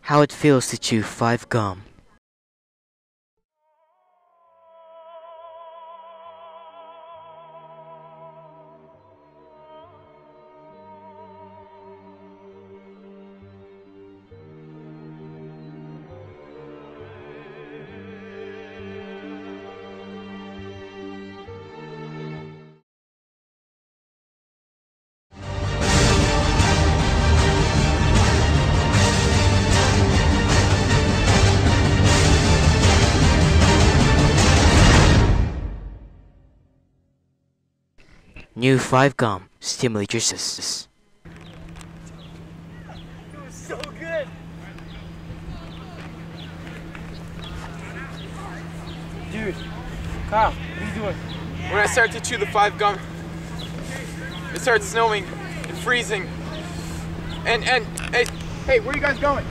How it feels to chew 5 gum. New 5 gum. Stimulate your senses. It was so good. Dude, Kyle, what are you doing? When I start to chew the 5 gum, it starts snowing and freezing. And hey, where are you guys going?